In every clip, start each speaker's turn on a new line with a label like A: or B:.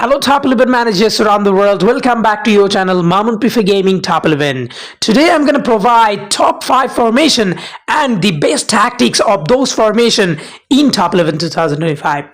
A: Hello top 11 managers around the world, welcome back to your channel Mamun Prefer Gaming Top 11. Today I'm going to provide top 5 formation and the best tactics of those formation in Top 11 2025.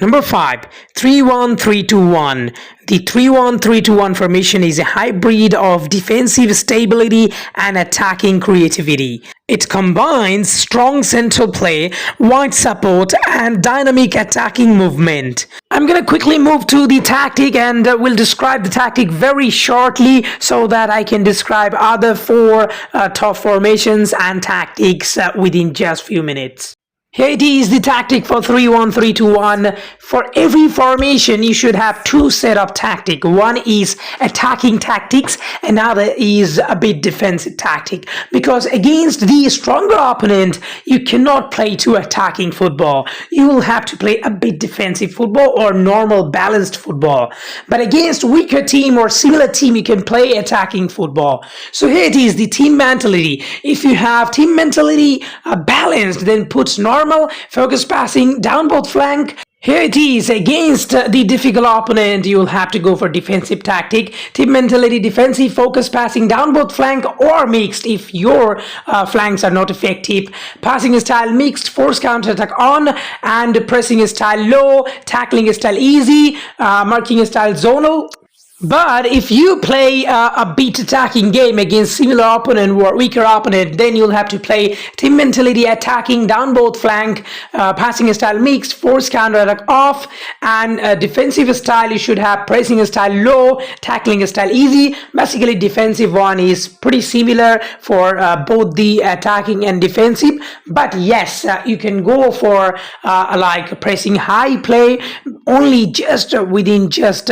A: Number 5, 3-1-3-2-1. The 3-1-3-2-1 formation is a hybrid of defensive stability and attacking creativity. It combines strong central play, wide support, and dynamic attacking movement. I'm going to quickly move to the tactic and will describe the tactic very shortly so that I can describe other 4 top formations and tactics within just few minutes. Here it is, the tactic for 3-1-3-2-1. For every formation, you should have 2 set of tactic. One is attacking tactics, another is a bit defensive tactic. Because against the stronger opponent, you cannot play too attacking football. You will have to play a bit defensive football or normal balanced football. But against weaker team or similar team, you can play attacking football. So here it is, the team mentality. If you have team mentality balanced, then put normal focus passing down both flank. Here it is, against the difficult opponent, you will have to go for defensive tactic, team mentality, defensive, focus passing down both flank or mixed if your flanks are not effective. Passing style mixed, force counter attack on, and pressing style low, tackling style easy, marking style zonal. But if you play a beat attacking game against similar opponent or weaker opponent, then you'll have to play team mentality attacking down both flank, passing style mixed, force counter attack off, and defensive style you should have pressing style low, tackling style easy. Basically defensive one is pretty similar for both the attacking and defensive, but yes, you can go for like pressing high play only just within just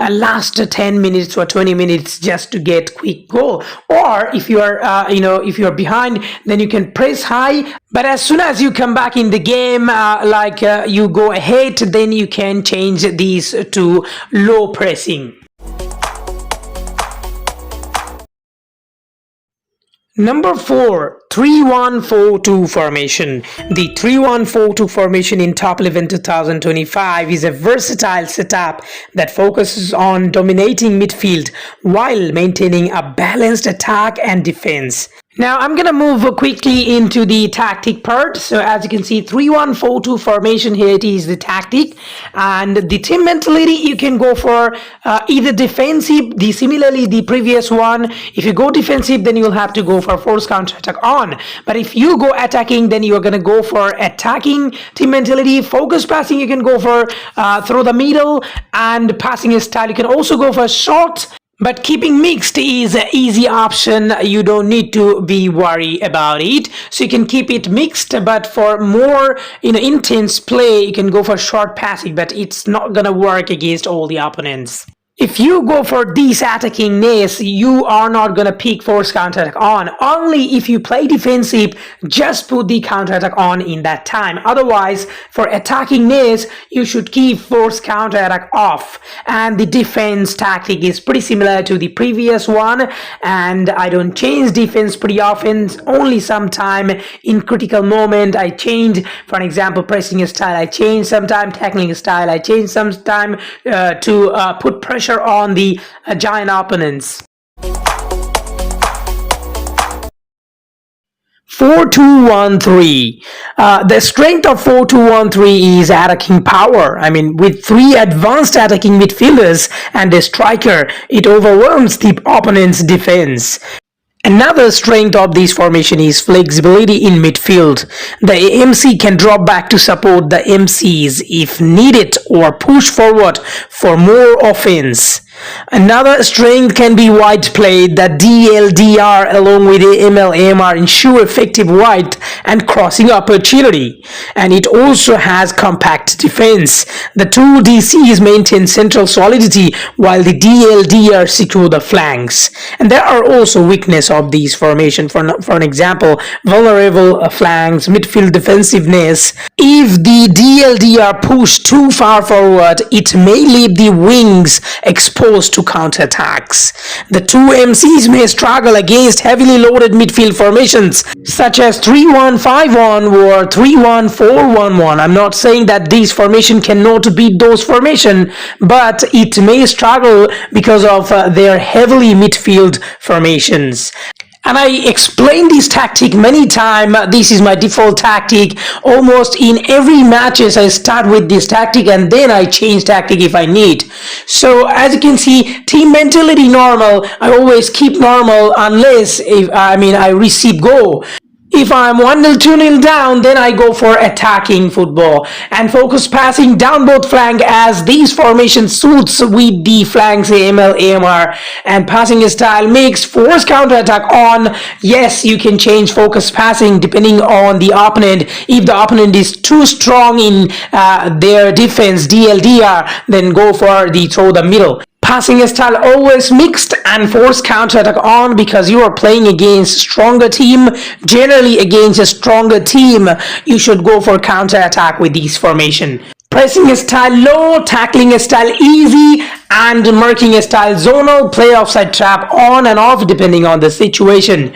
A: last 10 minutes or 20 minutes just to get quick goal. Or if you are if you're behind, then you can press high, but as soon as you come back in the game, you go ahead, then you can change these to low pressing. Number 4, 3-1-4-2 formation. The 3-1-4-2 formation in Top 11 2025 is a versatile setup that focuses on dominating midfield while maintaining a balanced attack and defense. Now I'm gonna move quickly into the tactic part. So as you can see, 3-1-4-2 formation, here it is the tactic, and the team mentality you can go for either defensive, similarly the previous one. If you go defensive, then you'll have to go for force counter attack on. But if you go attacking, then you're gonna go for attacking team mentality. Focus passing you can go for through the middle, and passing style you can also go for short. But keeping mixed is an easy option. You don't need to be worried about it. So you can keep it mixed, but for more intense play, you can go for short passing, but it's not gonna work against all the opponents. If you go for this attackingness, you are not going to pick force counterattack on. Only if you play defensive, just put the counterattack on in that time. Otherwise, for attackingness, you should keep force counterattack off. And the defense tactic is pretty similar to the previous one. And I don't change defense pretty often. Only sometime in critical moment, I change. For example, pressing style, I change sometime. Tackling style, I change sometime to put pressure on the giant opponents. 4-2-1-3. The strength of 4-2-1-3 is attacking power. I mean, with 3 advanced attacking midfielders and a striker, it overwhelms the opponent's defense. Another strength of this formation is flexibility in midfield. The MC can drop back to support the MCs if needed or push forward for more offense. Another strength can be wide play. The DLDR along with the MLMR ensure effective wide and crossing opportunity, and it also has compact defense. The 2 DCs maintain central solidity while the DLDR secure the flanks. And there are also weaknesses of these formation. For an example, vulnerable flanks, midfield defensiveness. If the DLDR push too far forward, it may leave the wings exposed exposed to counterattacks. The two MCs may struggle against heavily loaded midfield formations such as 3-1-5-1 or 3-1-4-1-1. I'm not saying that these formation cannot beat those formation, but it may struggle because of their heavily midfield formations. And I explained this tactic many times. This is my default tactic. Almost in every matches I start with this tactic and then I change tactic if I need. So as you can see, team mentality normal. I always keep normal unless I receive goal. If I'm 1-0, 2-0 down, then I go for attacking football and focus passing down both flank as these formation suits with the flanks AML, AMR and passing style makes force counter attack on. Yes, you can change focus passing depending on the opponent. If the opponent is too strong in their defense, DLDR, then go for the through the middle. Passing style always mixed and force counter attack on because you are playing against stronger team. Generally against a stronger team, you should go for counter attack with these formation. Pressing style low, tackling style easy, and marking style zonal. Play offside trap on and off depending on the situation.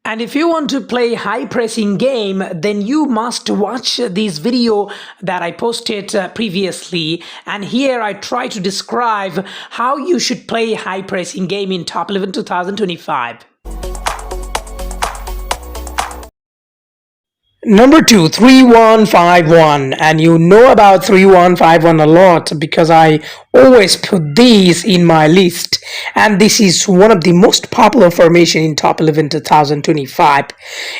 A: And if you want to play high pressing game, then you must watch this video that I posted previously. And here I try to describe how you should play high pressing game in Top 11 2025. Number 2, 3-1-5-1, and you know about 3-1-5-1 a lot because I always put these in my list, and this is one of the most popular formation in Top 11 2025.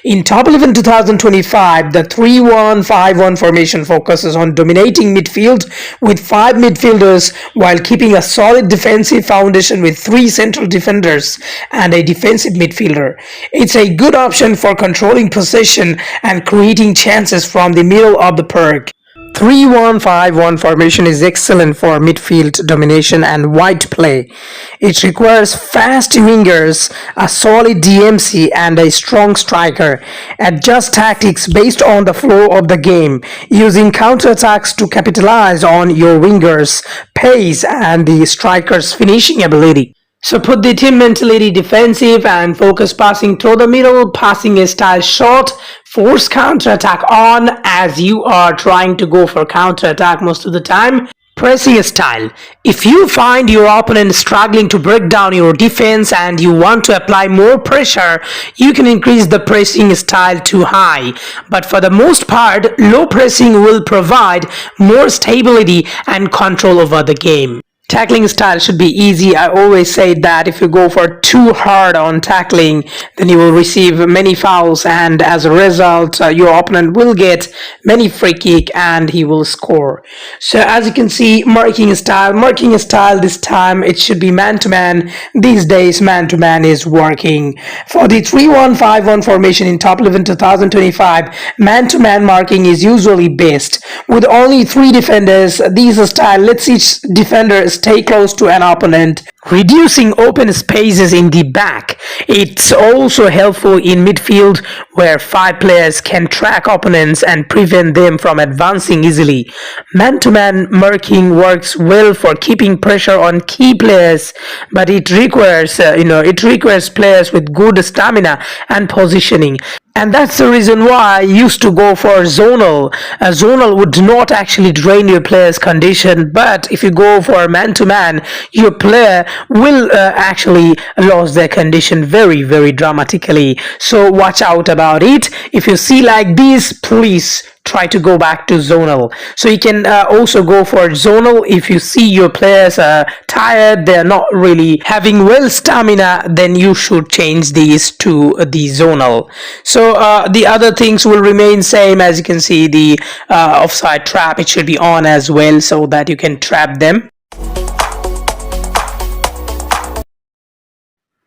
A: In Top 11 2025, the 3-1-5-1 formation focuses on dominating midfield with 5 midfielders while keeping a solid defensive foundation with 3 central defenders and a defensive midfielder. It's a good option for controlling possession and creating chances from the middle of the park. 3-1-5-1 formation is excellent for midfield domination and wide play. It requires fast wingers, a solid DMC and a strong striker. Adjust tactics based on the flow of the game, using counterattacks to capitalize on your wingers' pace and the striker's finishing ability. So put the team mentality defensive and focus passing through the middle, passing a style short, force counter-attack on as you are trying to go for counter-attack most of the time. Pressing style. If you find your opponent struggling to break down your defense and you want to apply more pressure, you can increase the pressing style to high. But for the most part, low pressing will provide more stability and control over the game. Tackling style should be easy. I always say that if you go for too hard on tackling, then you will receive many fouls and as a result, your opponent will get many free kick and he will score. So as you can see, marking style this time it should be man-to-man. These days man-to-man is working. For the 3-1-5-1 formation in Top 11 2025, man-to-man marking is usually best. With only 3 defenders, these style lets each defender stay close to an opponent, reducing open spaces in the back. It's also helpful in midfield where 5 players can track opponents and prevent them from advancing easily. Man-to-man marking works well for keeping pressure on key players, but it requires players with good stamina and positioning. And that's the reason why I used to go for zonal. A zonal would not actually drain your player's condition, but if you go for man-to-man, your player will actually lose their condition very, very dramatically. So watch out about it. If you see like this, please try to go back to zonal. So you can also go for zonal if you see your players are tired, they're not really having well stamina, then you should change these to the zonal. So the other things will remain same. As you can see, the offside trap, it should be on as well so that you can trap them.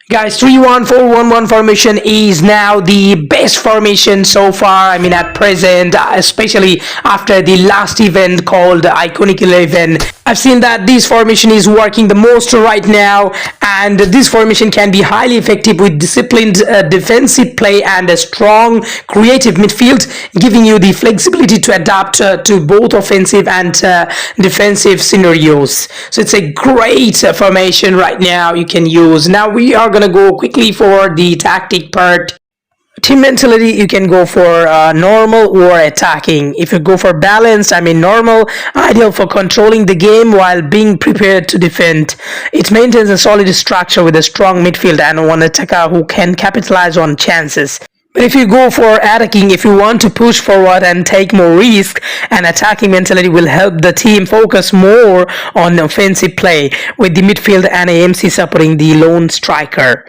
A: Guys, 3-1-4-1-1 formation is now the best formation so far. At present, especially after the last event called Iconic 11. I've seen that this formation is working the most right now, and this formation can be highly effective with disciplined defensive play and a strong creative midfield, giving you the flexibility to adapt to both offensive and defensive scenarios. So it's a great formation right now you can use. Now we are going to go quickly for the tactic part. Team mentality, you can go for normal or attacking. If you go for balanced, I mean normal, ideal for controlling the game while being prepared to defend. It maintains a solid structure with a strong midfield and one attacker who can capitalize on chances. But if you go for attacking, if you want to push forward and take more risk, an attacking mentality will help the team focus more on offensive play, with the midfield and AMC supporting the lone striker.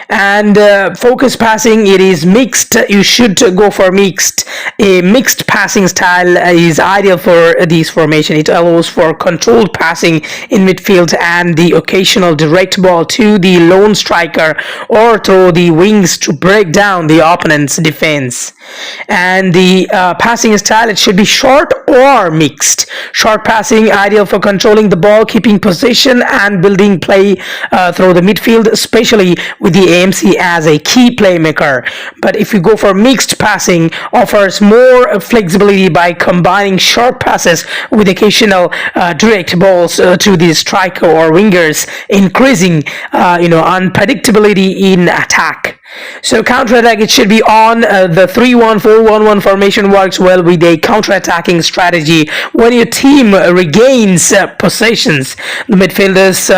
A: And focus passing, it is mixed. You should go for mixed. A mixed passing style is ideal for this formation. It allows for controlled passing in midfield and the occasional direct ball to the lone striker or through the wings to break down the opponent defense. And the passing style, it should be short or mixed. Short passing, ideal for controlling the ball, keeping possession and building play through the midfield, especially with the AMC as a key playmaker. But if you go for mixed passing, offers more flexibility by combining short passes with occasional direct balls to the striker or wingers, increasing unpredictability in attack. So counter-attack, it should be on. The 3-1-4-1-1 formation works well with a counter-attacking strategy. When your team regains possessions, the midfielders,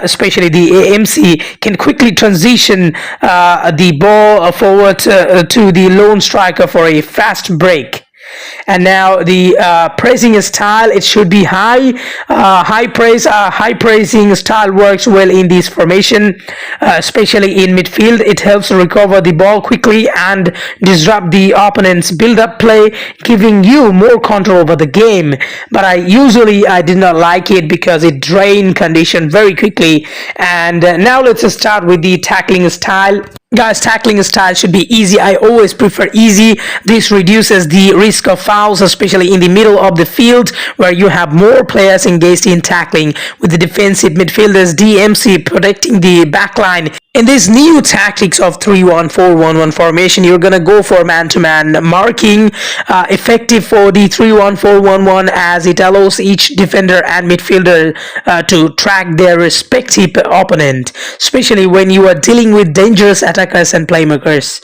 A: especially the AMC, can quickly transition the ball forward to the lone striker for a fast break. And now the pressing style, it should be high pressing style works well in this formation, especially in midfield. It helps recover the ball quickly and disrupt the opponent's build-up play, giving you more control over the game. But I did not like it because it drained condition very quickly. And now let's start with the tackling style. Guys, tackling style should be easy. I always prefer easy. This reduces the risk of fouls, especially in the middle of the field where you have more players engaged in tackling, with the defensive midfielders DMC protecting the backline. In this new tactics of 3-1-4-1-1 formation, you're going to go for man-to-man marking, effective for the 3-1-4-1-1 as it allows each defender and midfielder to track their respective opponent, especially when you are dealing with dangerous attackers and playmakers.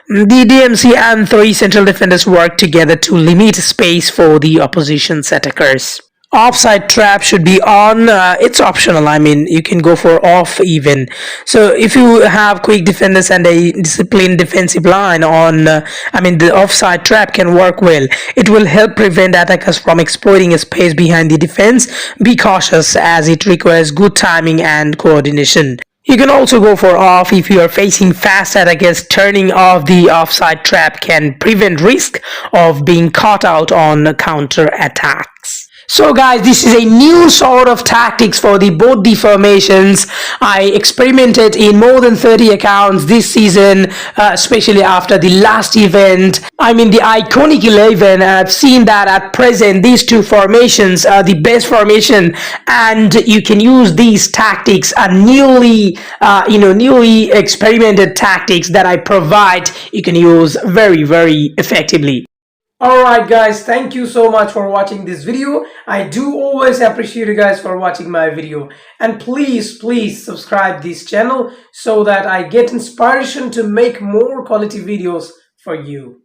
A: The DMC and 3 central defenders work together to limit space for the opposition's attackers. Offside trap should be on. It's optional. You can go for off even. So if you have quick defenders and a disciplined defensive line on, the offside trap can work well. It will help prevent attackers from exploiting a space behind the defense. Be cautious as it requires good timing and coordination. You can also go for off if you are facing fast attackers. Turning off the offside trap can prevent risk of being caught out on counter attacks. So guys, this is a new sort of tactics for both the formations. I experimented in more than 30 accounts this season, especially after the last event. The Iconic 11. I've seen that at present these two formations are the best formation, and you can use these tactics, newly experimented tactics that I provide. You can use very, very effectively. Alright guys, thank you so much for watching this video. I do always appreciate you guys for watching my video. And please subscribe this channel so that I get inspiration to make more quality videos for you.